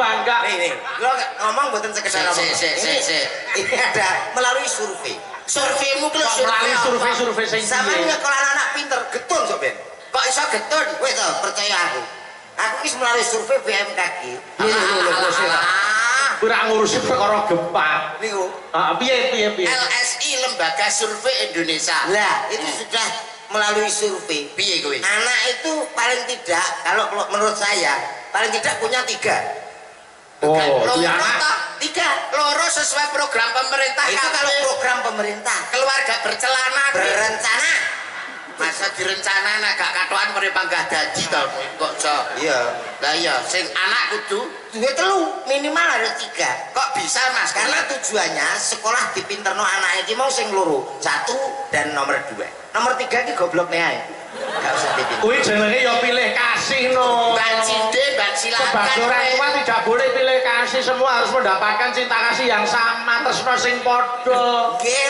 bangga. Nih, lo ngomong bukan sekedar ngomong. Ini ada melalui survei. Surveimu kalau Melalui survei sing sama nyekolah anak pinter getun sok Ben. kok iso getun? Wes to percaya aku. Aku wis melalui survei BMKG. Ora ngurusi perkara gempa. Niku. Piye. LSI Lembaga Survei Indonesia. Lah, itu sudah melalui survei. Piye kowe? Anak itu paling tidak, kalau menurut saya, paling tidak punya 3. Oh, Loro dia anak. toh? 3. Loro sesuai program pemerintah. Itu kalau program pemerintah. keluarga bercelana Berencana. masa direncana nak gak katokan mrene panggah dadi to kok iso. Iya. Lah iya sing anak kudu Duit telu minimal ada 3. kok bisa Mas Karena tujuannya sekolah dipinterno anak iki mau sing loro. 1 dan nomor 2. Nomor 3 iki goblokne ae. Gak usah dipinter. Kuwi jenenge ya pilih kasih no. Mbak Cinde, Mbak silakan. Sebagai orang tua tidak boleh pilih kasih, semua harus mendapatkan cinta kasih yang sama, tresno sing padha. Nggih,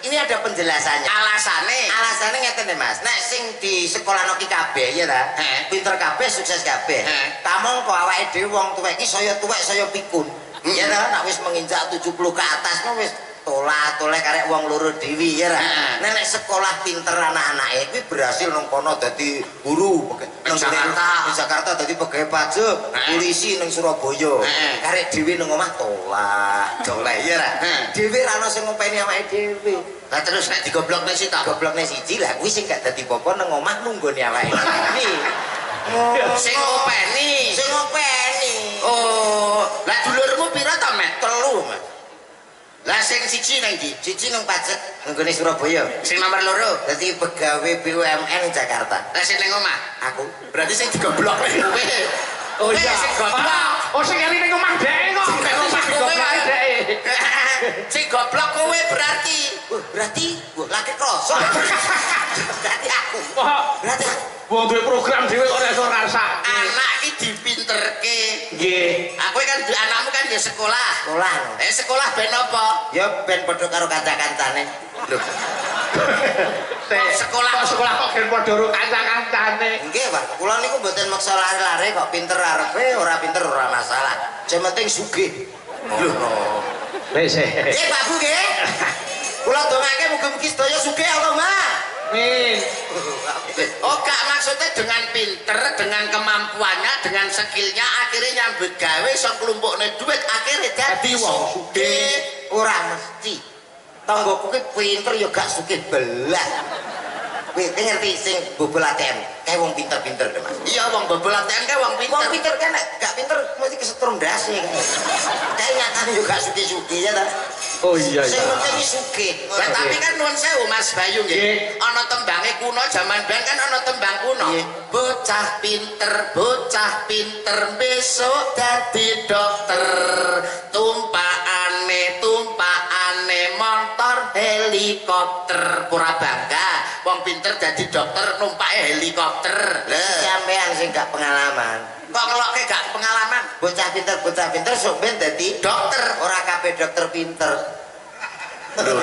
ini ada penjelasannya. Alasannya ngeten deh Mas. Nek sing di sekolah noki kabeh ya ta. Pinter kabeh, sukses kabeh. Tamong kok awake dhewe wong tuwek iki saya tuwek saya pikun. Ya ta, nek wis menginjak 70 ke atas no wis toleh karek wong loro dhewe ya ta. Nek sekolah pinter anak-anake kuwi berhasil nang kono dadi guru. Nang Jakarta dadi pegawai pajak, polisi nang Surabaya. Karek dhewe nang omah toleh ya ta. Dhewe ra ono sing ngopeni awake dhewe. Lah terus nek digoblokne sih ta? Goblokne siji lah kuwi sing gak dadi apa nang omah nunggone awake dhewe. Sing ngopeni. Oh, lah dulurmu pira ta, Met? 3, Mas. Lah sing siji nang ndi? Siji nang pajak nunggone Surabaya. Sing nomor loro. Dadi pegawai BUMN Jakarta. Lah sing ning omah. Aku Berarti sing digoblokne kowe. Oh Kowe iya. sing goblok. Oh sing ngene ning omah dhek kok. Ning omah digobloki dhek. Sing goblok kowe berarti. berarti laki kroso. Berarti aku. Berarti aku. Wong duwe program dhewe kok iso rasake. Anak iki dipinterke. Nggih. Aku kan anakmu kan ya sekolah. Sekolah. Sekolah ben apa? Ya ben padha karo kanca-kancane. Lho. Sekolah kok gen padha karo kanca-kancane. Nggih, Pak. Kula niku mboten maksa lare-lare kok pinter arepe, ora pinter ora masalah. Sing penting sugih. Lho. Wis. Pak Bu nggih. Kula dongake mugi-mugi sedaya sugih Allahumma. Amin. Oh gak maksudnya dengan pinter, dengan kemampuannya, dengan skillnya akhirnya nyambut gawe iso nglumpukne duit akhirnya dadi wong sugih. Ora mesti. Tanggoku ki pinter ya gak sugih belas. Kowe ngerti sing bobol ATM, kae wong pinter-pinter to, Mas. Iya wong bobol ATM kae wong pinter. Wong pinter kan gak pinter mesti kesetrum ndase kan. Kae nyatane yo gak sugih-sugih ya ta. Oh iya Sing iya. penting sugih. Lah tapi kan nuwun sewu Mas Bayu nggih. Ana tembange kuno jaman biyen kan ana tembang kuno. Bocah pinter besok dadi dokter. Tumpakane montor helikopter. Ora bangga wong pinter dadi dokter numpake helikopter. Sampean sing gak pengalaman. Kok ngelokke gak pengalaman? Bocah pinter sok ben dadi Dokter. ora kabeh dokter pinter.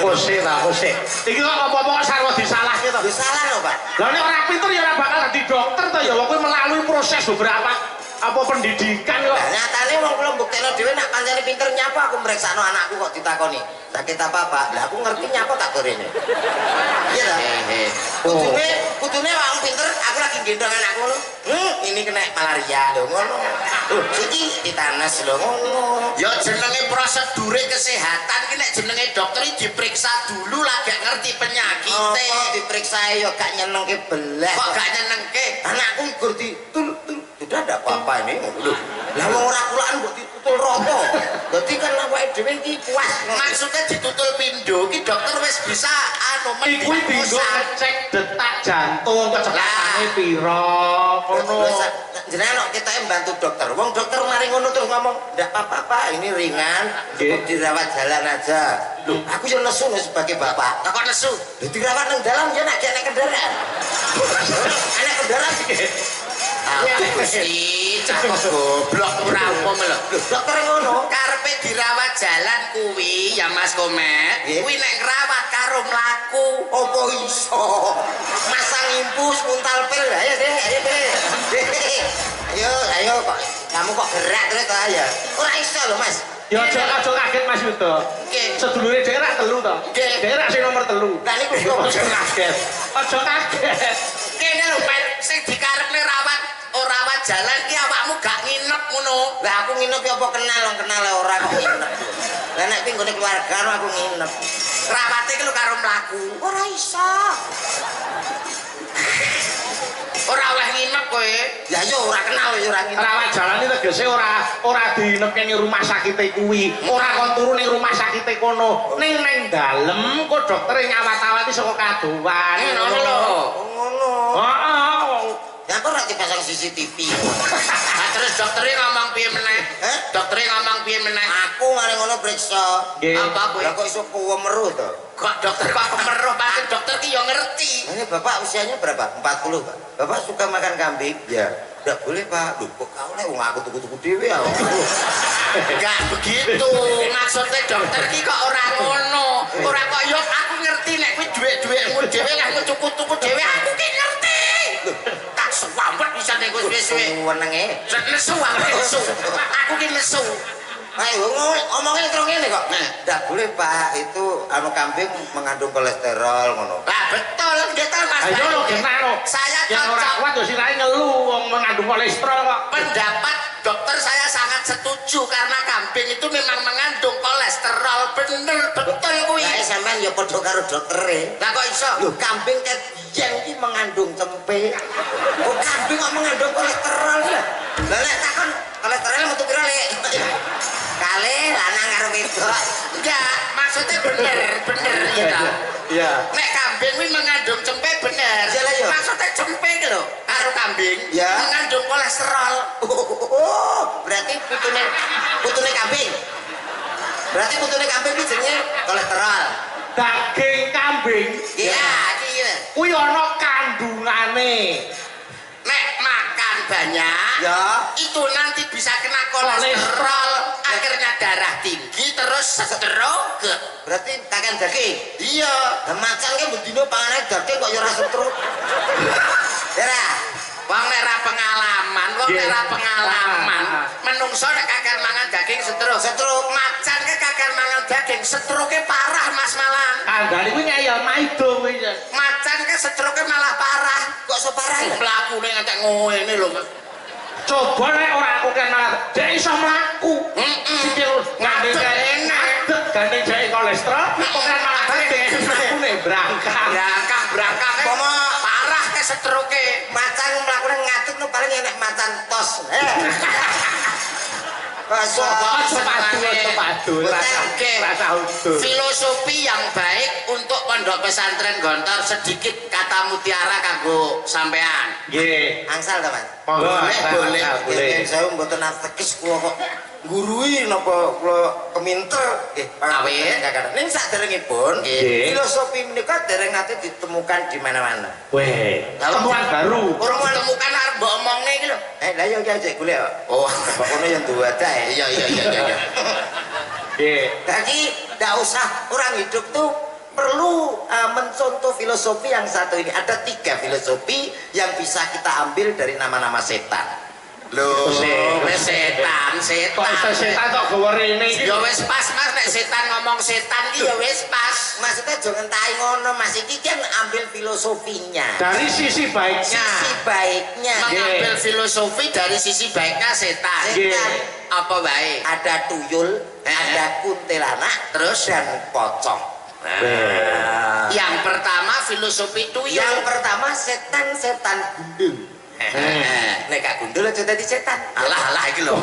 Kose ta, kose. Iki kok apa-apa kok sarwa disalahke to. Lho salah lho, Pak. Lah nek ora pinter ya ora bakal dadi dokter to ya, wong kuwi melalui proses beberapa apa pendidikan kok. Lah nyatane wong kula mbuktekno dhewe nek pancene pinter nyapa aku mreksakno anakku kok ditakoni. Sakit apa, Pak? Lah aku ngerti nyapa tak gorene. Iya ta? Kudune wong pinter aku lagi gendong anakku lho. Ini kena malaria lho ngono. Iki ditanes lho ngono. Ya jenenge prosedure kesehatan ki nek jenenge dokter iki diperiksa dulu lah gak ngerti penyakite. Kok diperiksa ya gak nyenengke belas. Kok gak nyenengke? Anakku gur ditul sudah ada apa-apa ini lho. Lah wong ora kulaan kok ditutul ropo. Dadi kan awake dhewe iki puas. Maksudnya ditutul pindho ki dokter wis bisa Iku dinggo ngecek detak jantung, kecepatanane pira. Ngono. Jenengan kita bantu dokter. Wong dokter mari ngono terus ngomong, "Ndak apa-apa, ini ringan, cukup dirawat jalan aja." Loh, aku yo nesu sebagai bapak. kok nesu. Lho dirawat nang dalam ya nek naik kendaraan. Anak kendaraan iki. Gusti, cakep goblok ora apa lho. Dokter ngono. Karepe dirawat jalan kuwi ya Mas Komet. Kuwi nek ngrawat karo mlaku. Apa iso? Masang impus muntal pil. Ayo deh. Ayo ayo kok Kamu kok gerak terus ta ya? Ora iso lho, Mas. Ya aja kaget Mas Yudo. Sedulure dhewe rak telu to. Dhewe rak sing nomor 3. Lah niku aja kaget. Aja kaget. Kene lho, Pak, sing dikarepne rawat jalan ki awakmu gak nginep ngono. Lah aku nginep ya apa kenal ora kok nginep. Lah nek ping nggone keluarga aku nginep. Rawate ki lho karo mlaku. Ora iso. Ora oleh nginep kowe. Ya yo ora kenal yo ora nginep. Rawat jalan iki tegese ora diinepke ning rumah sakit kuwi. Ora kon turu ning rumah sakit kono. Ning dalem kok doktere ngawat-awati saka kadowan. Ngono lho. Ngono. Heeh. Ya kok ora dipasang CCTV. Nah, terus dokternya ngomong piye meneh? Dokternya ngomong piye meneh? Aku mari ngono periksa. Apa kowe? Lah kok iso kuwemeru to? Kok dokter kok kemeruh, Pak? Dokter ki yo ngerti. Ini Bapak usianya berapa? 40, Pak. Bapak suka makan kambing? Ya. Enggak boleh, Pak. Loh, kok kau wong aku tuku-tuku dhewe ya. Enggak begitu. Maksudnya dokter ki kok ora ngono. Ora kok yo aku ngerti nek kuwi dhuwit-dhuwitmu dhewe lah tuku-tuku dhewe aku ki ngerti. Tak sewambet bisa nek wis suwe. Wenenge. Nesu aku nesu. Aku ki nesu. Ayo ngomongnya terus ngene kok. Enggak boleh, Pak. Itu kambing mengandung kolesterol ngono. Lah betul, betul Mas. Ayo lo kenal. Saya yang ora kuat yo sirahe ngeluh wong mengandung kolesterol kok. Pendapat dokter saya sangat setuju karena kambing itu memang mengandung kolesterol. Bener, betul kuwi. Lah sampean ya padha karo doktere. Lah kok iso? Lho, kambing kan yang iki mengandung tempe. Oh, kambing kok mengandung kolesterol ya? Lah lek takon kolesterol metu pira, Lek? Kali lanang karo wedok. Enggak, maksudnya bener gitu. Iya. Nek kambing kuwi mengandung cempe bener. Iyalah yo. Maksudnya cempe ki lho, karo kambing Ya. mengandung kolesterol. Oh, berarti putune kambing. Berarti putune kambing iki jenenge kolesterol. Daging kambing. Iya, iki. Kuwi ana kandungane. Nek makan banyak, Ya. itu nanti bisa kena kolesterol, akhirnya darah tinggi, terus stroke. Berarti kakan daging. Iya. Lah macan ki bendino pangane daging kok ya ora stroke. Ora. Wong nek ra pengalaman, menungso nek kakek mangan daging stroke. Stroke. Macan ke kakek mangan daging, stroke parah Mas Malang. Kandhane kuwi ngeyel maido kuwi. Macan ke stroke malah parah. Kok separah ya? Mlakune ngantek ngene lho. Coba nek ora aku kan malah dhek iso mlaku. Sikil ngandhe ngadeg gandeng dhek kolesterol, kok kan malah dhek mlakune brangkang. Brangkang Pomo parah ke stroke. macan mlakune ngadeg no paling enek macan tos. Sepatu, rasa udul. Filosofi yang baik untuk pondok pesantren Gontor sedikit kata mutiara kanggo sampean. Nggih. Angsal to, Mas? Boleh. Saya mboten atekis kula kok ngurui napa kula keminter nggih. Awit. Ning saderengipun Nggih. filosofi menika dereng nate ditemukan di mana-mana. Weh, temuan baru. Urung ditemukan arep mbok omongne iki lho. Lah ya iki golek kok. Oh, Kok ngono yang dua ada ya. iya. Nggih. Jadi tidak usah orang hidup tuh perlu mencontoh filosofi yang satu ini. Ada 3 filosofi yang bisa kita ambil dari nama-nama setan. Loh, setan. Kok iso setan kok gawe rene iki? Ya wis pas Mas nek setan ngomong setan iki ya wis pas. Maksudnya jangan tai ngono Mas, iki kan ambil filosofinya. Dari sisi baiknya. Sisi baiknya. Mengambil filosofi dari sisi baiknya setan. Setan. Apa baik? Ada tuyul, ada kuntilanak, Terus? dan pocong. Yang pertama filosofi tuyul. Yang pertama setan gundul. Nek gak gundul aja dadi setan. Alah iki lho.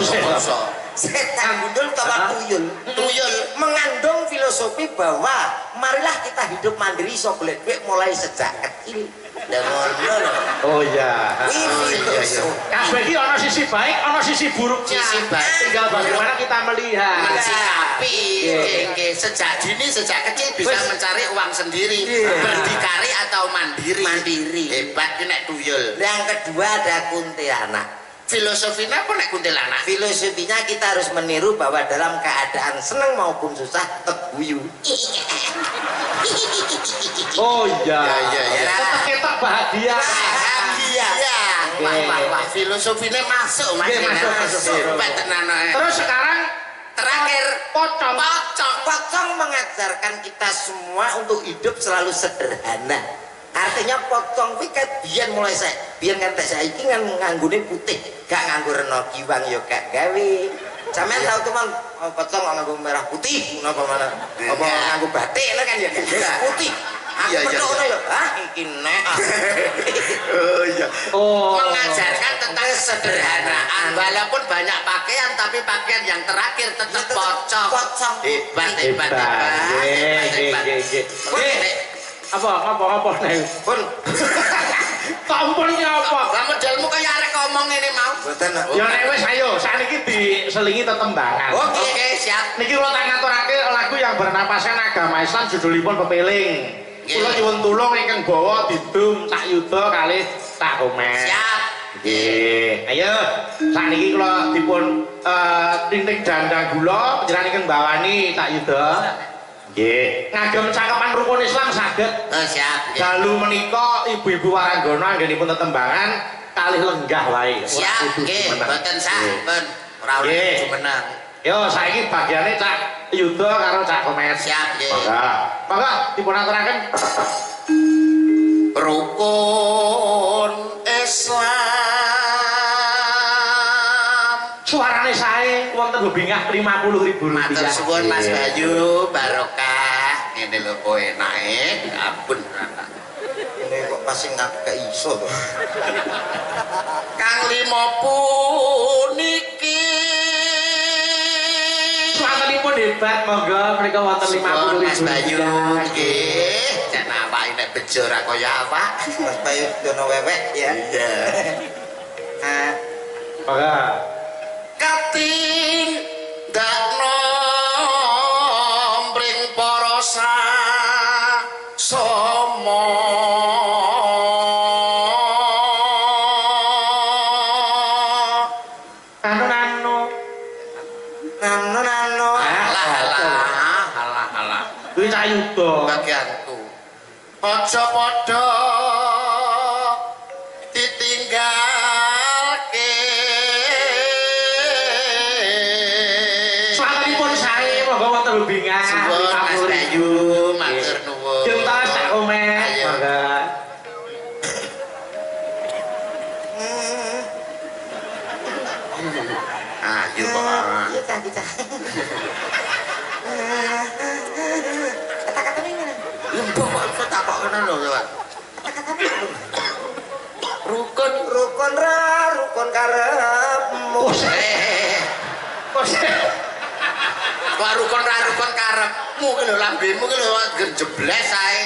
Setan gundul utawa tuyul mengandung filosofi bahwa marilah kita hidup mandiri iso golek duit mulai sejak kecil. Dan ngono. Oh iya. Kabeh Kabeh iki ana sisi baik, ana sisi buruknya. Sisi baik. Tinggal bagaimana kita melihat. Mensikapi nggih sejak dini sejak kecil bisa mencari uang sendiri, berdikari atau mandiri. Hebat ki nek tuyul. Yang kedua ada kuntilanak. Filosofinya apa nek kuntilanak? Filosofinya kita harus meniru bahwa dalam keadaan senang maupun susah tetap guyu. Oh iya. Ya. Ketok bahagia. Bahagia. wah. Filosofine masuk Mas. Masuk. Tenan. Terus sekarang terakhir pocong. Pocong mengajarkan kita semua untuk hidup selalu sederhana. Artinya pocong kuwi kan biyen mulai biyen ngantek saiki nganggone putih, gak nganggo rena giwang ya gak gawe. Sampeyan tau teman pocong nganggo merah putih napa mana? Apa nganggo batik kan ya putih. Aku ngono ya. Hah iki nek. Oh iya. Oh. Mengajarkan tentang kesederhanaan walaupun banyak pakaian tapi pakaian yang terakhir tetap pocong. Hebat. Apa nek? Pun. Komponnya apa? Lah modelmu kaya arek ngomong ngene mau. Mboten. Ya nek wis ayo sakniki diselingi tetembangan. Oke, siap. Niki kula tak ngaturake lagu yang bernapaskan agama Islam judulipun Pepeling. Kula nyuwun tulung ingkang bawa didum tak yuda kalih tak komen. Siap. Nggih. Ayo sakniki kula dipun ting-ting dandang gula panjenengan bawani tak yuda. Nggih. Ngagem cakapan rukun Islam saged. Siap. Dalu menika ibu-ibu waranggana anggenipun tetembangan kalih lenggah wae. Siap. Nggih, mboten sampun. Ora Nggih. menang. Yo saiki bagiane Cak Yuda karo Cak Komet. Siap, nggih. Monggo dipun aturaken Rukun Islam. suarane sae wonten bebingah 50.000 rupiah. Matur suwun Mas Bayu, barokah. Ngene lho kowe enake. Ampun. Ini kok pas sing gak iso to. Kang limo puniki Suarane hebat, monggo menika wonten 50.000 Mas Bayu rupiah. nggih. Jan awake nek bejo ora kaya awak. Mas Bayu dono wewek ya. Iya. Monggo. Kating dakno mring para somo. Nano. Alah. Kuwi Cak Yuda. Bagianku. Aja padha ditinggalke. Suaranipun sae monggo wonten bebingah Suwun Mas 50.000. Bayu, matur nuwun. Juntas Cak Komet. Ayo. Monggo. Ayo Pak. Kita. Lembah kok takok kena lho, Pak. Rukun karepmu. Kok rukun ra rukun karepmu ki lho lambemu ki lho jebles ae.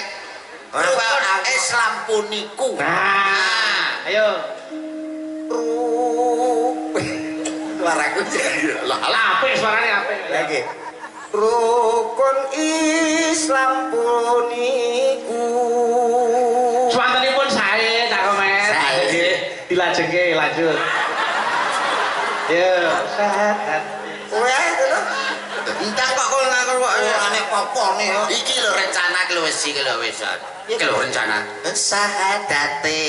Rukun Islam puniku. Nah, ayo. Suaraku Lah Apik suarane apik. lagi. Rukun Islam puniku. Suwantenipun sae Cak Komet. Sae. Nggih, dilajengke lanjut. Yo, sehat. Kowe ae to. entah kok kowe ngakon kok Aneh apa nih yo. iki lho rencana ki lho wis iki lho wis. Iki lho rencana. Sahadate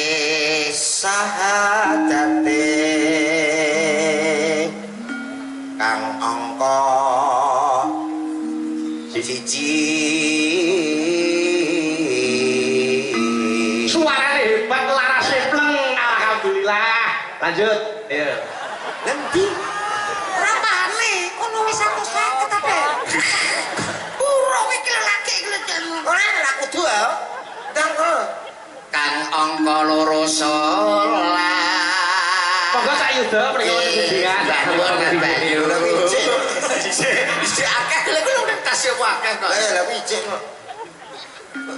kang angka siji. Suarane hebat, larase pleng. Alhamdulillah. Lanjut. Ayo. Nanti Rapane kono wis 150 ape. Puro iki lho laki iki lho. ora kudu ya. Kang Kang angka loro salah. Monggo Cak Yuda mriki wonten bimbingan. Bayu. Isi akeh lho kuwi nek tasih akeh kok. lah picik kok.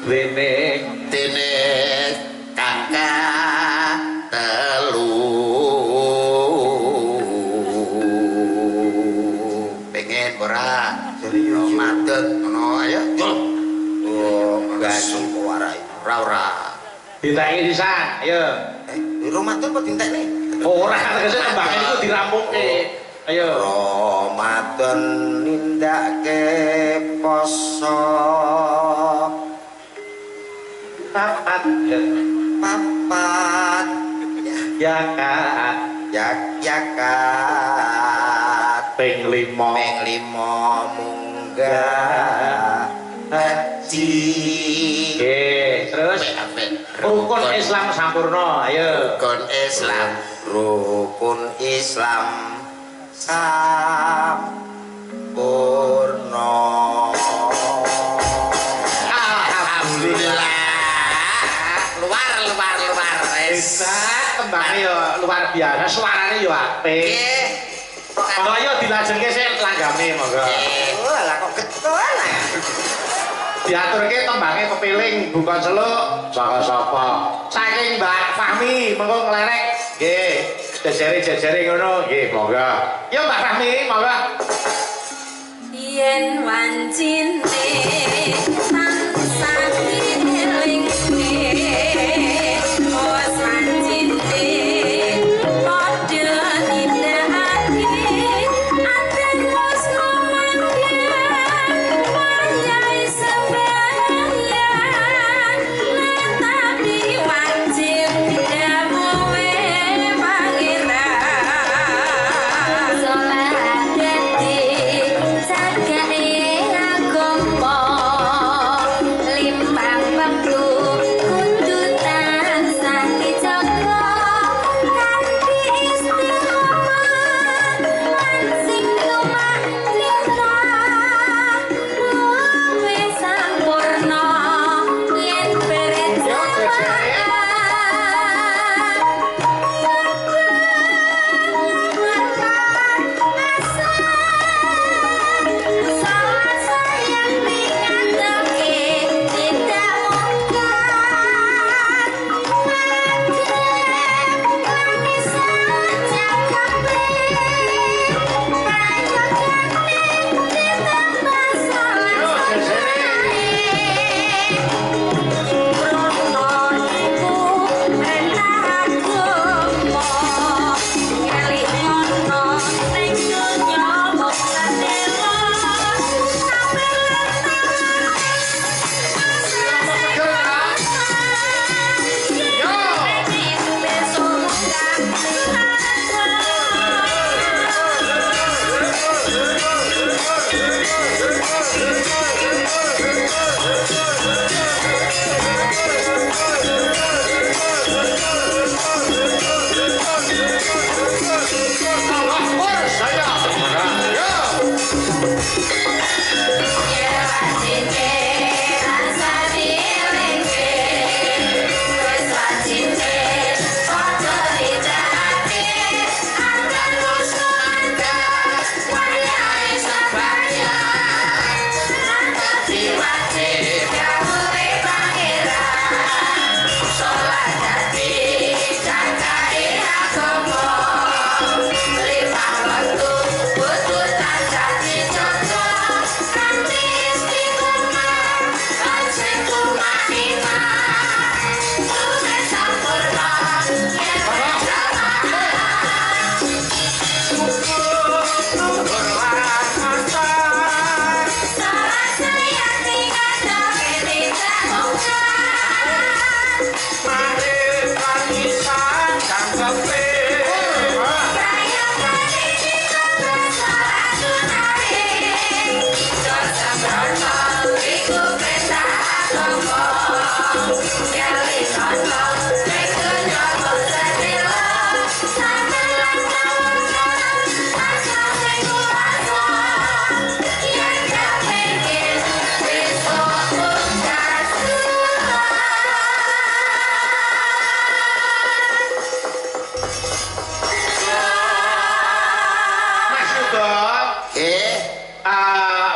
Dene kakak telu pengen ora Serius. madeg ngono ayo Oh, gandung kok warai. ora Ditaki sisan. Ayo. Di rumah tuh kok tintek nih. Ora tegese tembangan iku dirampungke. Ayo. Ramadan nindake poso Papat. papat. Yogyakarta ping 5 munggah haji. Nggih, terus rukun Islam sampurna, ayo. Rukun Islam sampurna. Alhamdulillah. Luar. Hebat, tembangnya ya luar biasa, suaranya ya apik. Nggih. Monggo ayo dilajengke sik langgame monggo. Oh, lah kok getol lah. Diaturke tembangnya kepiling bukan seluk saka sapa. Saking Mbak Fahmi mengko nglerek. Nggih, jejere ngono nggih monggo. Ya Mbak Fahmi monggo. Yen wancine tansah eling was wancine padha tindakake aterus ngomongke wayahe sembahyang tapi wancin dawuhe pangeran salat dadi sagae agama limpang waktu kudu tansah dijaga kanthi istiqomah lan sing tumanita luwe sampurna yen salah sayang dikandake tidak mungkin kami saja kabeh prayogane ditambah salah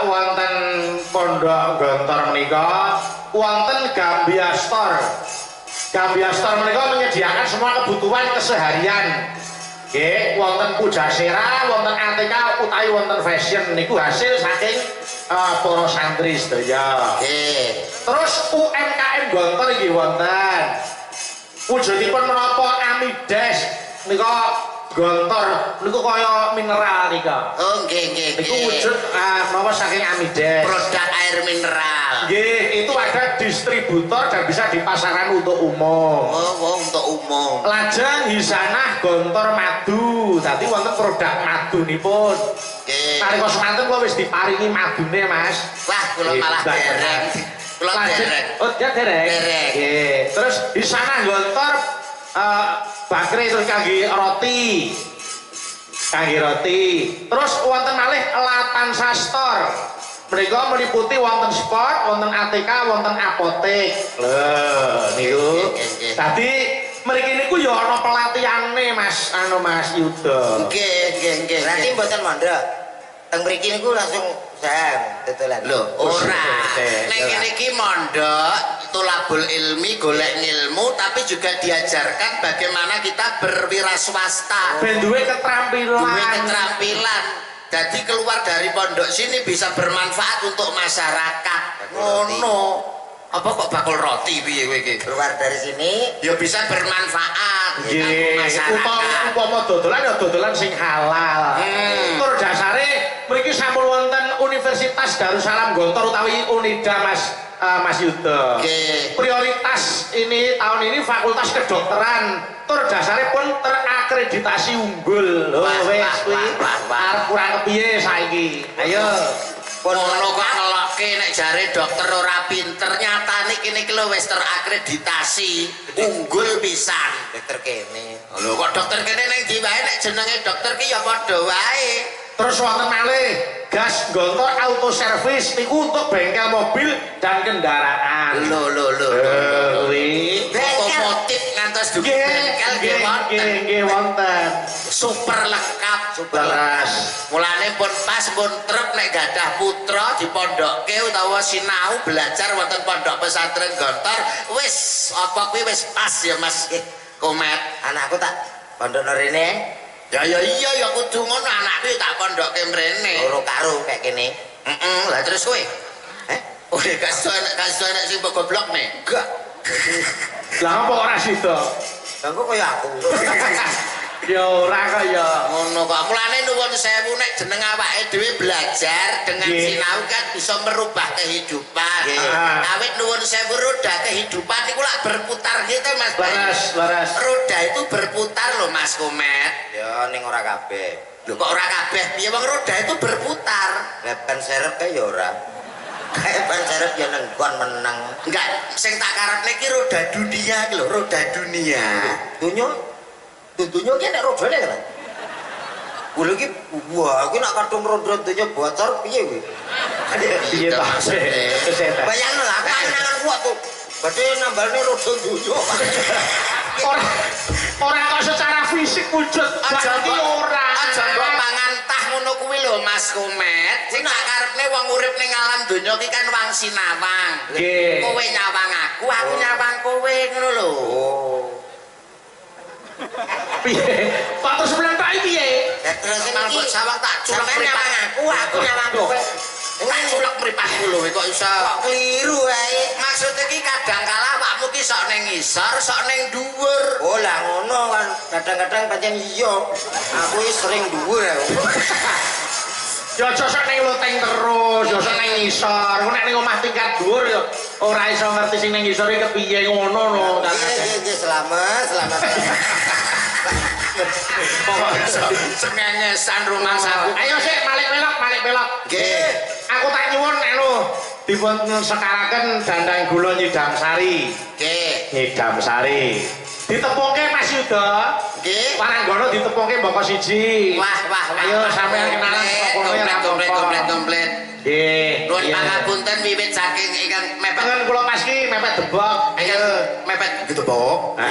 wonten Pondok Gontor menika wonten Gambia Store. Gambia Store menika menyediakan semua kebutuhan keseharian. Nggih, wonten Pujasera, wonten Atika utawi wonten fashion niku hasil saking para santri sedaya. Nggih. Terus UMKM Gontor nggih wonten. Wujudipun menapa Amides nika Gontor niku kaya mineral nika. Oh nggih nggih. Niku wujud menapa saking Amides. Produk air mineral. Nggih, itu ada distributor dan bisa dipasaran untuk umum. Oh, untuk umum. Lajeng hisanah gontor madu. Dadi wonten produk madunipun. Nggih. Nalika semanten kula wis diparingi madune, Mas. Wah, kula malah dereng. Kula dereng. Oh, ya dereng. Dereng. Nggih. Terus hisanah gontor bakre terus kangge roti. Kangge roti. Terus wonten malih latan sastor. Mereka meliputi wonten sport, wonten ATK, wonten apotek. Lho, niku. Tadi mriki niku ya ana pelatihane Mas, Mas Yuda. Nggih. Berarti mboten mondok. Teng mriki niku langsung sam tutulan. Lho, ora. Nek kene iki mondok, tulabul ilmi, golek ilmu, tapi juga diajarkan bagaimana kita berwiraswasta. Ben duwe keterampilan. Duwe keterampilan. Jadi keluar dari pondok sini bisa bermanfaat untuk masyarakat. Ngono. Apa kok bakul roti piye kowe iki? Keluar dari sini Ya bisa bermanfaat kanggo Nggih, masyarakat. upama dodolan ya dodolan sing halal. Tur dasare mriki sampun wonten Universitas Darussalam Gontor utawi Unida Mas Yuda. Nggih. Prioritas ini tahun ini Fakultas Kedokteran. Tur dasare pun terakreditasi unggul. Lho wis kuwi. Arep kurang kepiye saiki? Ayo. Ngono kok ngelokke nek jare dokter ora pinter, nyatane kene iki lho wis terakreditasi unggul pisan. dokter kene. Lho kok dokter kene ning ndi wae nek jenenge dokter ki ya padha wae. Terus wonten malih gas Gontor auto service niku untuk bengkel mobil dan kendaraan. Lho. Kuwi Otomotif ngantos dugi bengkel nggih wonten. nggih wonten. Super lengkap, Leres. Mulane pun pas pun trep nek gadah putra dipondokke utawa sinau belajar wonten pondok pesantren Gontor, wis apa kuwi wis pas ya Mas Komet. Anakku tak pondok rene. Ya iya ya kudu ngono anakku tak pondokke mrene. Loro karo kayak kene. Lah terus kowe? Oh, gak iso enak sing mbok goblok nih. Enggak. Lah apa ora sida? Engko kaya aku. Ya ora kaya. Ngono kok. Mulane nuwun sewu nek jeneng awake dhewe belajar dengan Nggih. sinau kan bisa merubah kehidupan. Nggih. Awit nuwun sewu roda kehidupan niku lak berputar gitu Mas. Leres. Roda itu berputar loh Mas Komet. Ya ning ora kabeh. Lho kok ora kabeh piye wong roda itu berputar. Lah ban serep kae ya ora. Kayak ban serep ya nenggon menang. Enggak, sing tak karepne iki roda dunia iki lho, roda dunia. Dunya ki nek rodane kan. Kulo iki wah, aku nak kadung roda dunya bocor piye kuwi? Piye Itu ta? maksudnya. Bayangno lah panangan kuat tuh. Badhe nambalne roda dunya. Ora kok secara fisik wujud. Aja Berarti ora. Aja mbok mangan tah ngono kuwi lho Mas Komet. Sing tak karepne wong urip ning alam donya ki kan wong sinawang. Nggih. Kowe nyawang aku nyawang kowe ngono lho. Oh. Piye? Kok terus mlentok piye? Terus Kalau iki mbok sawang tak culek sampeyan mripat. nyawang aku nyawang kowe. Tak culek mripatku lho kok iso. Kok keliru ae. Maksud iki kadang kala awakmu ki sok ning ngisor, sok ning dhuwur. Oh lah ngono kan. Kadang-kadang pancen iya. Aku iki sering dhuwur aku. Ya aja sok ning loteng terus, ya sok ning ngisor. Ku nek ning omah tingkat dhuwur ya ora iso ngerti sing ning ngisor iki kepiye ngono no. Iya, selamat. Sengengesan rumah saku. Ayo sik balik belok. Nggih. Aku tak nyuwun nek lho dipun sekaraken dandang gula nyidam sari. Nggih. Nyidam sari. Ditepungke Mas Yuda. Nggih. Paranggono ditepungke mboko siji. Wah. Ayo sampean kenalan komplit. Nggih. Nuwun pangapunten wiwit saking ingkang mepet. Pangan kula pas ki mepet debok. Ingkang mepet gedebok. Oke,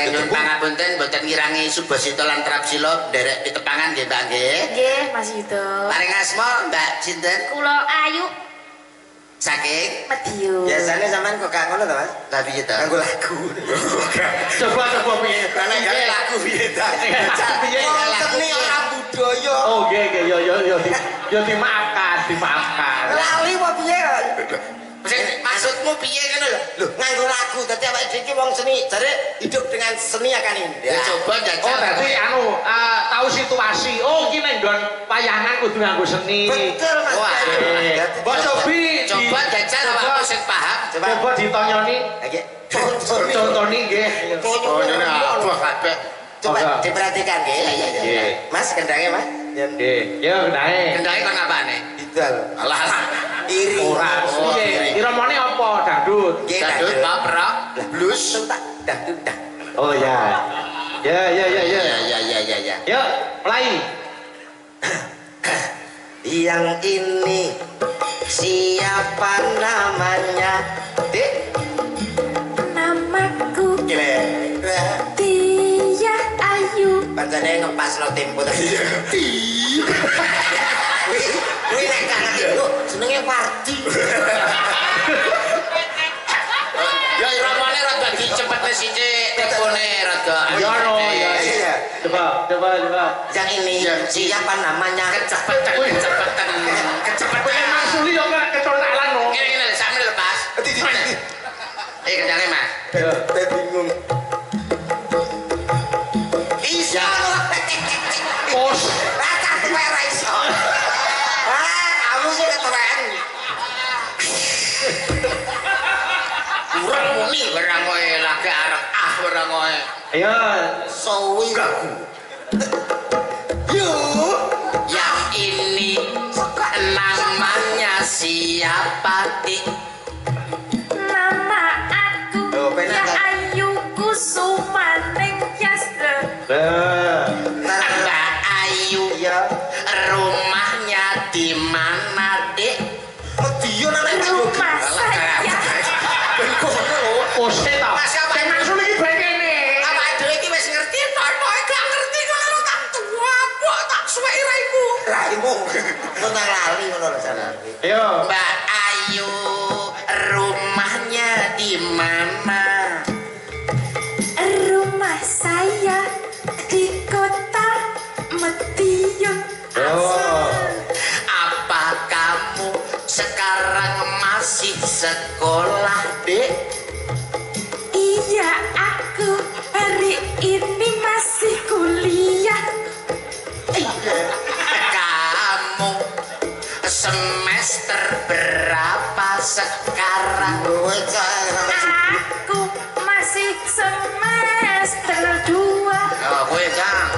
nuwun Gedebok. pangapunten boten ngirangi Subasita lan Trapsila nderek pitepangan nggih Mbak nggih. Nggih, Mas Yudo. Paring asma Mbak sinten? Kula Ayu Saking Medion. Biasanya sampean kok gak ngono to, Mas? tapi itu. Kanggo lagu. Coba piye? Karena nggak laku piye ta? Piye? Wong seni ora budaya. Oh nggih yo dimaafkan. Lali apa piye? Maksudmu piye ngono lho? Lho, nganggo lagu dadi awake dhewe iki wong seni, jare hidup dengan seni akan indah. Ya coba Oh jajal. dadi tahu situasi. Oh iki nek nggon wayangan kudu nganggo seni. Betul, Mas. Wah, Mbak Cobi Coba jajal awakmu sing paham. coba ditonyoni Nggih. contoni nggih Tonyone apa kabeh. Coba Oke. diperhatikan nggih. Nggih. Mas kendangnya Mas. nggih ya kenae Kendake kon apane? Didal. Alah alah. Iri. ora Oh, piye iramane apa dangdut Nggih, Dangdut dangdut. pop rock blues. Tak dangdut dah. oh ya ya Ya. yuk mulai Yang ini siapa namanya? Dek. Namaku Gile. Tia Ayu. Pancene ngepas lo tempo tadi. Wih nek gak ngerti lu jenenge Wardi. Ya iramane rada dicepetne sithik, tempone rada. ya no ya Iya. coba Yang ini siapa namanya? Kecepetan. pengen masuli yo gak kecontalan no Ini sampe lepas. Kendake Mas. ya Saya bingung. Iso. pos Rata kowe ora iso. Kamu sih ketuaan. Kurang muni barang kowe lagi arep barang kowe. ya Sowi gagu. Yuk. Yang ini namanya siapa dik? Nama aku Oh, bener, Tia kan? Ayu Kusumaning Yasda. Mbak Ayu. Iya. Rumahnya di mana dik? Medion anak Rumah saya Ben kono lho. pos ta Mas, apa? pengen masuli iki bae kene Apa dhewe iki wis ngerti to? Kok gak ngerti kok tak tua kok tak suwek raimu. Raimu. Tentang lali ngono lho sana. yo Mbak Ayu, rumahnya di mana? Rumah saya di kota Medion. Oh. Apa kamu sekarang masih sekolah, Dek? Iya, aku hari ini masih kuliah. Kamu semester berapa sekarang? Kowe cah Aku masih semester 2. Oh, kowe Kang.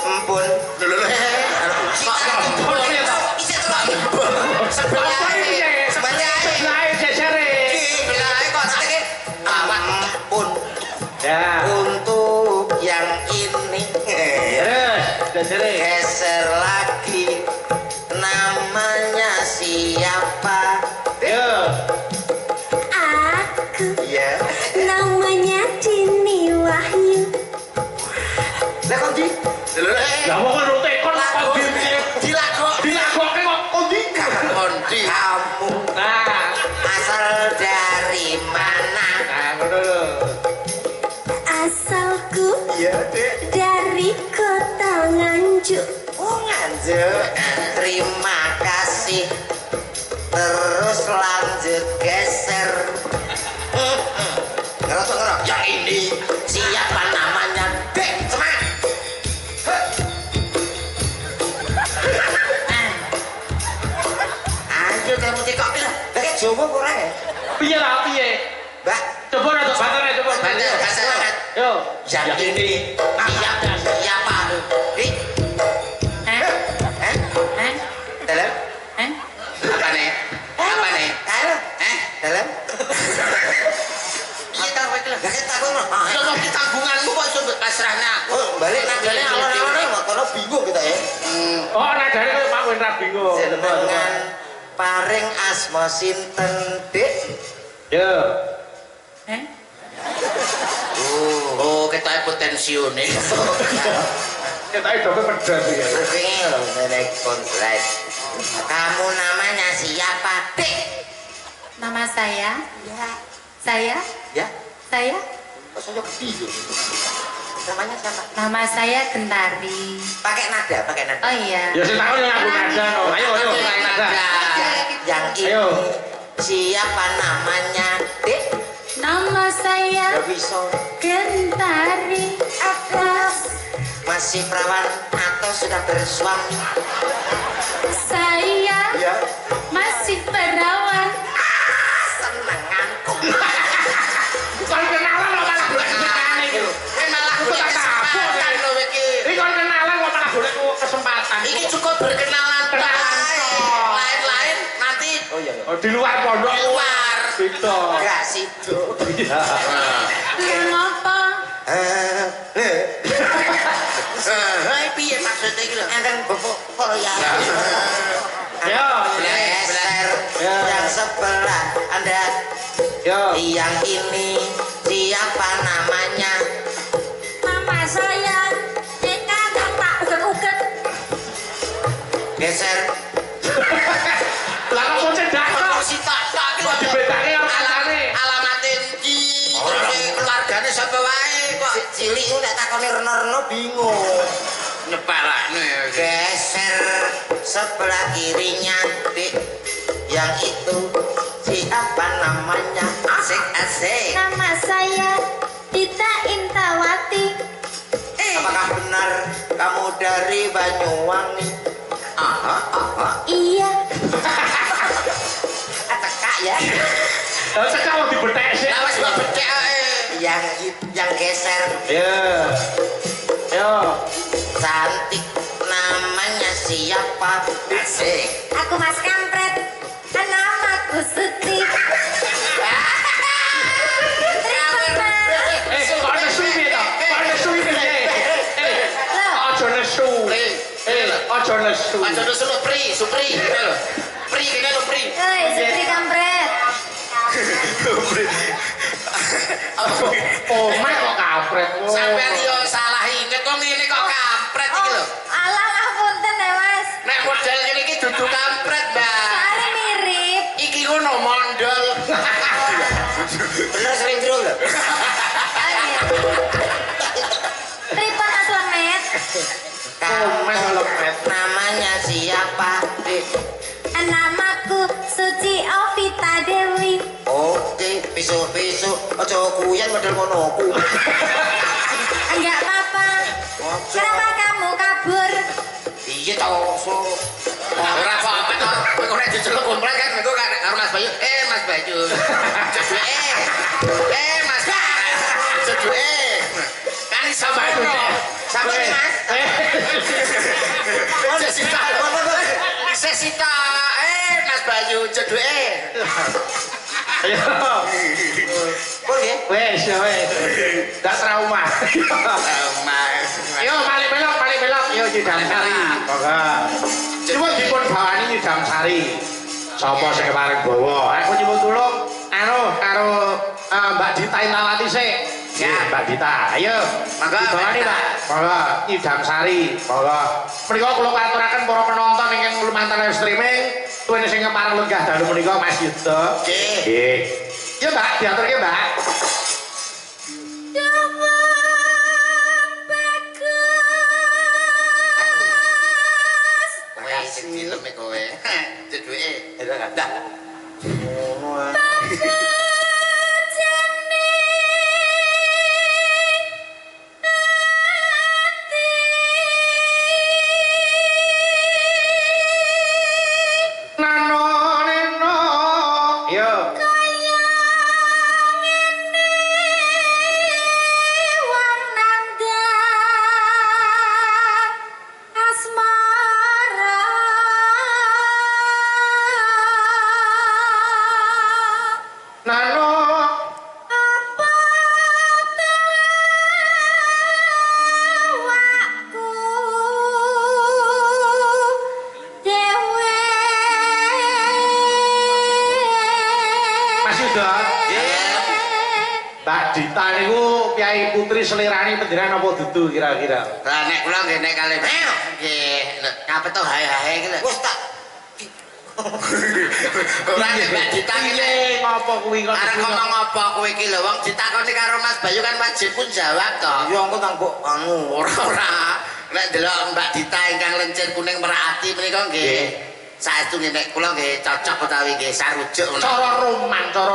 empun. Lho. Sebelah jajare. Ampun. Ya. Untuk yang ini Terus jajare. geser lagi. Namanya siapa? Yo. Aku Ya. namanya Dini Wahyu. Lah kok di? Lho. Lah wong ngono tekon kok dilagokke kok kondi. Kondi. Kamu Nah, asal dari mana? nah ngono lho. Asalku Iya, Dek. dari kota Nganjuk. Oh, Nganjuk. Terima kasih. Terus lanjut geser. Ngerok. Yang ini siapa namanya? Dek, semangat. Ayo kamu cekok lah. Kayak Jawa kurang ya? Piye lah piye? Mbak, Coba rada batare coba. Banyak. Yo. Yang ini siapa? Dik, dalam? apa nih? Apa nih? Ayo, dalam? Iya tahu iki lho. Gak takut mah. Ya mau tanggunganmu kok iso mbok pasrahna. Oh, balik nadane alon-alon kok kono bingung kita ya. Oh, nadane koyo Pak Wen ra bingung. Jenengan paring asma sinten, Dik? Yo. Oh, ketoke potensiune. Ketake dope pedas iki. Kupinge lho merek konslet. Kamu namanya siapa, Dik? Nama saya? Ya. Saya? Ya, Saya? kok saya bingung. Namanya siapa? Nama saya Gentari. Pakai nada. Oh iya. Ya sing takon yang aku nada no. Ayo naik nada. Yang ini Ayo. siapa namanya, Dik? Nama saya Gak bisa. Gentari Atas. Masih perawan atau sudah bersuami? Saya kenalan lain-lain nanti di luar pondok di luar beda Gak situ. Lho ngapa? piye maksudnya iki lho Enten bubuk ya. ya Bleser yang sebelah Anda. ya Yang ini siapa namanya? Nama saya Eka tak uget-uget. Geser. lah kok cedak kok si tak kok dibedake alamat endi keluargane sapa wae kok Cilik udah takoni reno-reno bingung. nyepelane Geser sebelah kirinya, Dik. Yang itu siapa namanya? Asik-asik. Nama saya Dita Intawati. Apakah benar kamu dari Banyuwangi? Iya. Teka ya. lah sekali dibethek sih lah wis bedhek ae Yang geser ya ya cantik namanya siapa? Asik. Aku Mas Kampret. Namaku Suti. kok ada suwi to kok ada suwi aja nesu aja nesu aja nesu supri kene lho pri kene lho pri Hei, Suti Kampret. oh mek kok kampret sampean yo salah inget kok ngene kok kampret iki lho Alah ngapunten ya, Mas. nek model ngene iki dudu kampret Mbak Soalnya mirip. iki ngono mondol Bener sering dulu loh. Pripun Mas Lemet? Kamu namanya siapa? Dik? Namaku Suci Ovita Dewi. Oke, besok-besok ojo kuyan model monoku. Enggak apa-apa. Kenapa kamu kabur? Iya tau so. ora apa-apa to kowe nek diceluk komplek kan engko karo Mas Bayu Mas Bayu Mas Jodoh kan iso ngono Siapa nih Mas? Sesita Mas Bayu jodoh ayo Pun ya? wes gak trauma yo balik belok yo Nyidam Sari moga cuma dipun bawani Nyidam Sari sapa sing kemarin bawa aku nyuwun tulung karo Mbak Dita Intawati sik ya Mbak Dita ayo monggo bawani Mbak monggo Nyidam Sari monggo menika kula katuraken para penonton ingkang lumantar live streaming tuwene sing kepareng lenggah dalu menika Mas Yuda nggih ya Mbak diaturke Mbak film kowe jodohe Dah. Putri selirani pendidikan apa dudu kira-kira? Lah nek kula nggih nek kalih nggih ngapa to hae-hae iki lho. Wis tak. Ora nek Mbak Dita iki ngopo kuwi kok? arep ngomong apa kowe iki lho wong ditakoni karo Mas Bayu kan wajib pun jawab to. Ya engko tang mbok anu. Ora nek delok Mbak Dita ingkang lencir kuning merak ati menika nggih saestu nek kula nggih cocok utawi nggih sarujuk ngono. Cara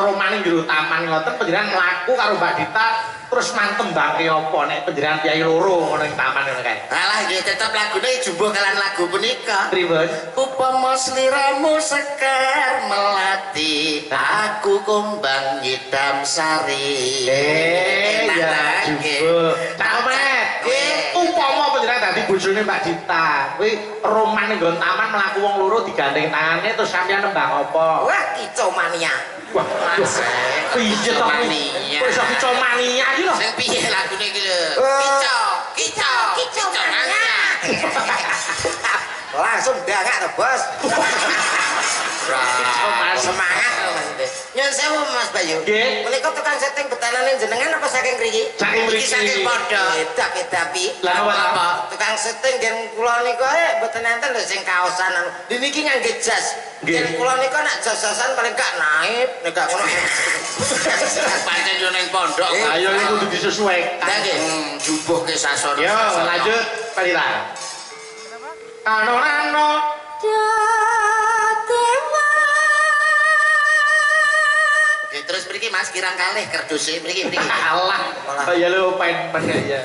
roman ing jero taman ngoten panjenengan mlaku karo Mbak Dita terus mantembake apa nek panjenengan piyai loro ngono ing taman ngono kae. Alah nggih tetep lagune jumbuh kalian lagu punika. Pripun? Upama sliramu sekar melati aku kumbang Nyidam Sari. Ya jumbo. Cak Omet. Upama panjenengan dadi dadi bojone Mbak Dita. Kuwi roman ning nggon taman mlaku wong loro digandeng tangane terus sampeyan nembang apa? Wah, kicau mania. Wah, piye to kuwi? Kok iso kicau mania iki lho? Sing piye lagune iki lho? Kicau mania. Langsung dangak to, Bos. Semangat maksudnya. Nyun sewu Mas Bayu. Nggih. Menika tukang setting betanane jenengan apa saking mriki? Saking mriki. Iki saking pondok. Tapi Lah apa? tukang setting gen kula nika mboten enten lho sing kaosan anu. Niki ngangge jas. Gen kula nika nek jas-jasan paling gak naib, nek gak ngono. Pancen yo ning pondok. Ayo iki kudu disesuaikan. Lah nggih. Jubuhke sasor. Yo, lanjut Palita. Ano Oke, terus mriki Mas kirang kalih kerduse mriki. Allah. Ya lu pen ya.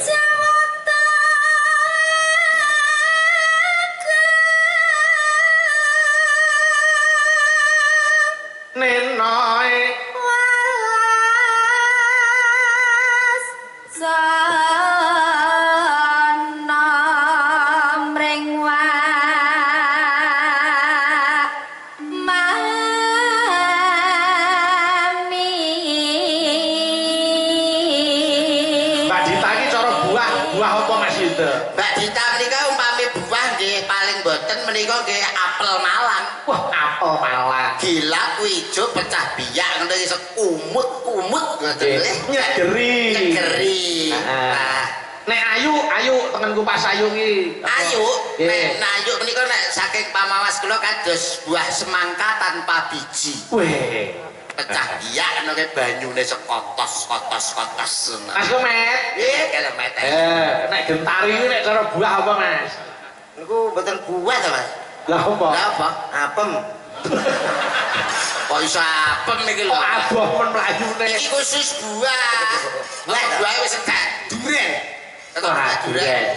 Nenoy Mbak Dita menika umpami buah nggih paling boten menika nggih apel Malang. Wah, apel Malang. Gila kuwi ijo pecah biak ngono iso kumut-kumut ngoten lho. Nyegeri. Nah, nek ayu tengenku pas ayu ki. Ayu, nek ayu menika nek saking pamawas kula kados buah semangka tanpa biji. Weh, Pecah biak ngono ke banyune sekotos. Mas Komet. Nggih, kalau met. Nek gentari iki nek cara buah apa, Mas? Niku mboten buah to, Mas. Lah apa? Lah apa? Apem. Kok iso apem iki lho. Kok aboh men mlayune. Iki khusus buah. Lah buah wis enggak duren.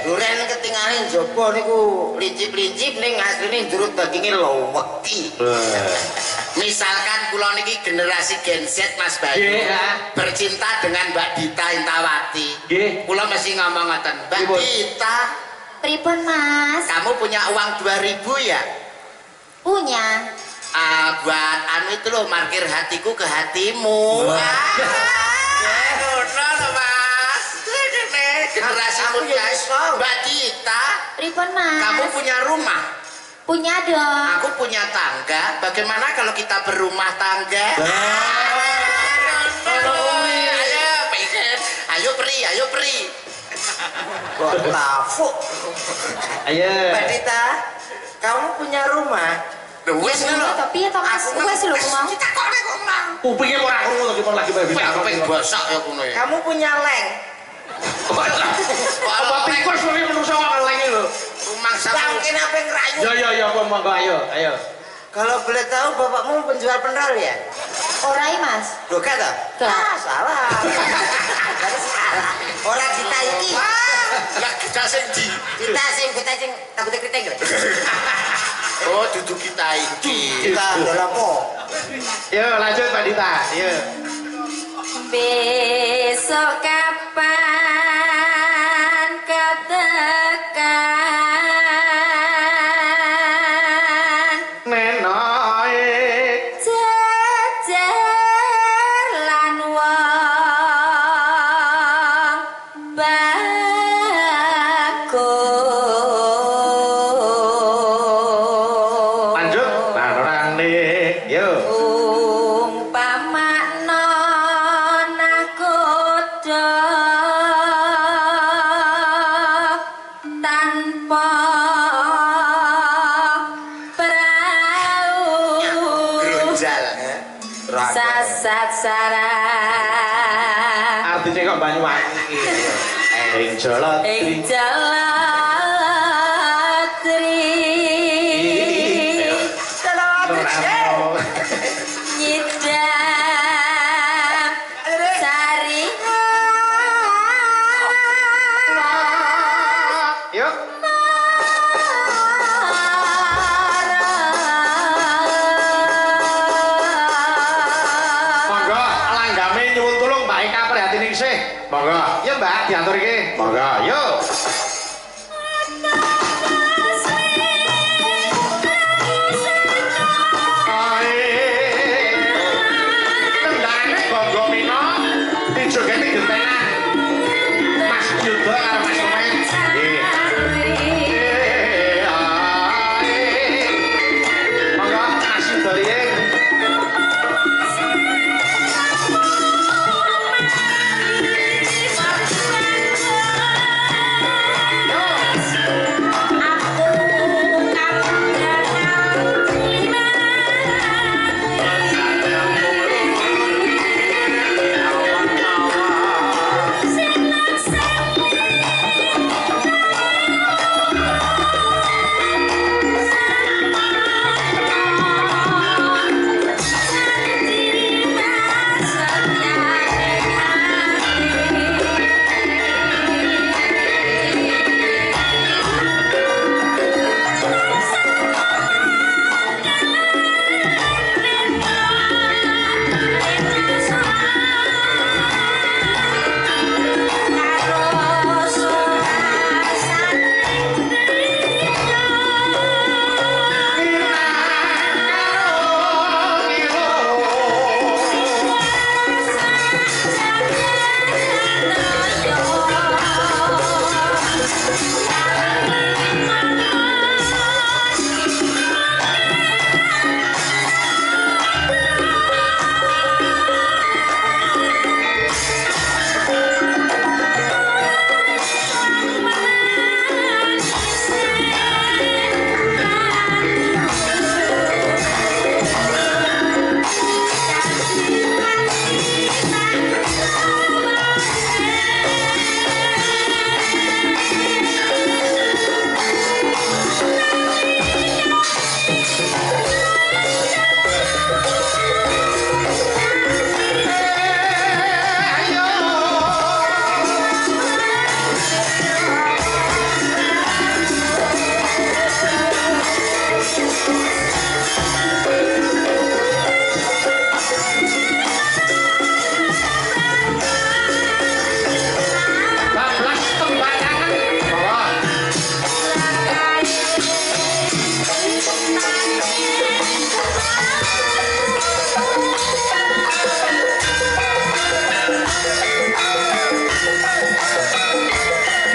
Duren ketinggalan njaba niku lincip-lincip ning asline njero daginge loweki. Misalkan kula niki generasi Gen Z Mas Bayu bercinta dengan Mbak Dita Intawati. Nggih. Kula mesti ngomong ngoten, Mbak Dita, Pripun Mas? kamu punya uang 2000 ya? Punya. Buat anu itu loh, markir hatiku ke hatimu. Ngono lho Mas. Generasi muda. Mbak Dita, Pripun Mas? kamu punya rumah? Punya dong. Aku punya tangga. Bagaimana kalau kita berumah tangga? Ayo, pengen. Ayo peri. Kok tafuk. Ayo. Mbak Dita, kamu punya rumah? Wes Iya, ngono. tapi ya Mas, wes lho mau. Kita kok nek kok mang. Kupinge ora krungu to kita lagi bicara. Kuping bosok ya kuno ya. Kamu punya leng? Apa tikus kuwi menungso kok ngelenge lho. Rumah Lah sama. mungkin apa yang ngerayu? Ya monggo ayo. Kalau boleh tahu bapakmu penjual pendal ya? Orai Mas. Loh gak toh? Gak. Salah. Berarti salah. Orang kita ini. Lah kita sing di. Kita sing takut kriting. Oh, duduk kita iki. Kita dalam po. Yo lanjut Mbak Dita. Yo. Besok kapan kau tekan? Nenoy. Jejer lan wong bagus. Lanjut. Nah, orane. Yo. Umpamakna nakoda tanpa prau Gronjal. sasat sarang Artine kok Banyuwangi iki. Ing Jalatri. ing Jalatri nyidam sari Yuk. Monggo langgame nyuwun tulung Mbak Eka prihatin isih. Monggo. Ya Mbak diatur iki. Monggo. Yuk.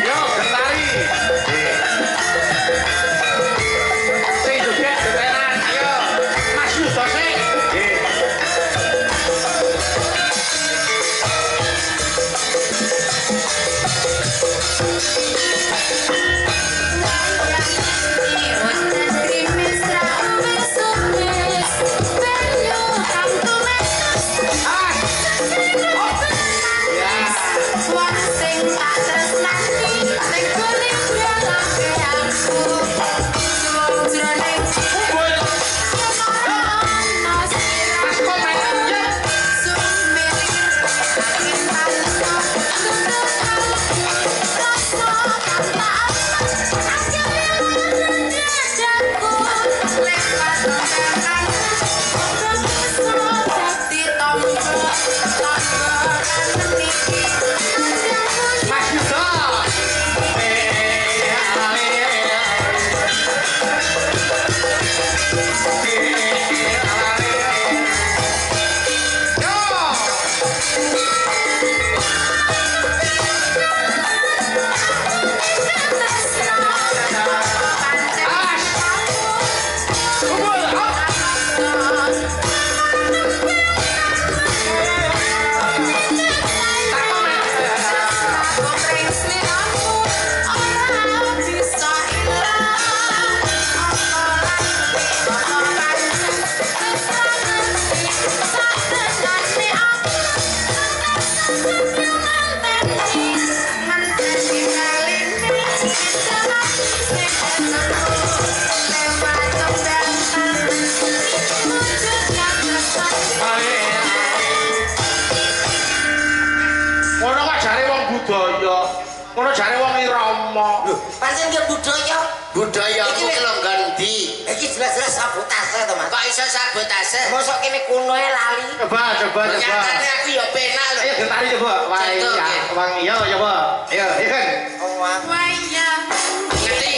Yo, gentari. Sing joget geteran, ayo. Mas Yudo sing. Nggih. Mas komen ya. Mas Yudo. Ngono kok jare wong budaya. Ngono jare wong irama. Lho, pancen dia budaya. Budaya Iki ku wis- longgan ndi? Iki jelas-jelas sabotase to, Mas. Kok iso sabotase? Mosok kene kunoe lali. Coba. Nyatane aku ya penak lho. Ayo gentari coba. Wah, Contoh, iya. nggih. Wang iya coba. Ayo, iya kan. Oh, Wang. Ngerti?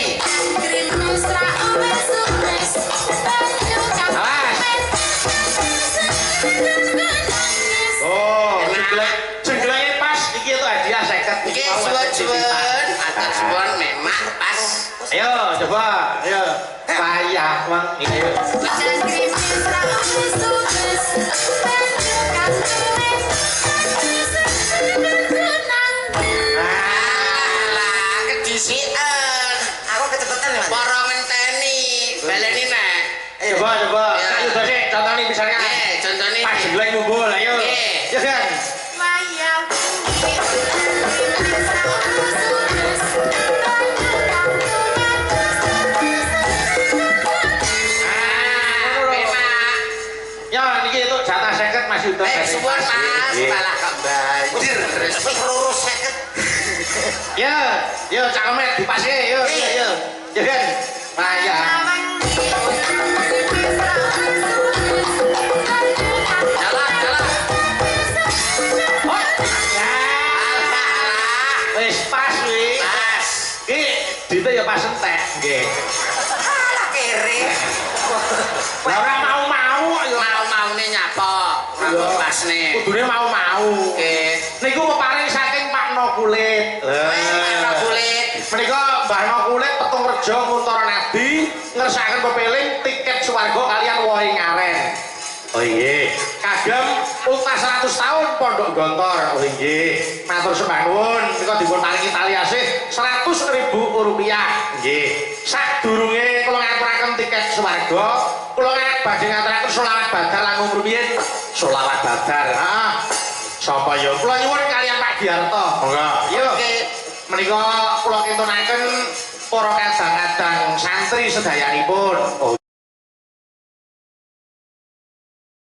Oh, jenglenge pas iki itu hadiah 50. Iki suwun-suwun, atur suwun memang pas. Ayo coba. Ayo. Payah Wang iki. Alah, kedisian. Aku kecepetan, Mas. Para ngenteni, baleni nek. Coba. Ya. Ayo deh, contohnya misalnya. Contohnya Pas jengleng ngumpul, ayo. Nggih. Ya kan. penak. Ya, niki itu jatah 50 Mas Yudo. Suwun Mas, Nggih. malah kok banjir terus. Wis lurus 50. Ya, yo cakemet dipase, yo. Ya kan. Payah. Jalan. Oh, ya. Alah, Wis pas kuwi. Mas. Iki dite ya pas entek, nggih. Alah kere. Lah ora mau-mau kok yo. Mau-maune nyapa? Rambut pasne. Kudune mau-mau. Nggih. Niku peparing saking Pak No Kulit. Mana kulit? Menika Mbah No Kulit Petung Rejo Kuntara Nadi ngersakaken pepeling tiket swarga kalian wohe ngaren. Oh iya, kagem ultas 100 tahun Pondok Gontor. Oh iya, matur sembah nuwun. Nika dipun paringi tali asih 100.000 rupiah. Nggih. Sadurunge kula ngaturaken tiket swarga, kula badhe ngaturaken selawat badar langkung rumiyin. Selawat badar. Ah. Sapa ya? Kula nyuwun kalian Pak Diarto. Monggo. Yo. Menika kula kintunaken para kadang-kadang santri sedayanipun. Oh.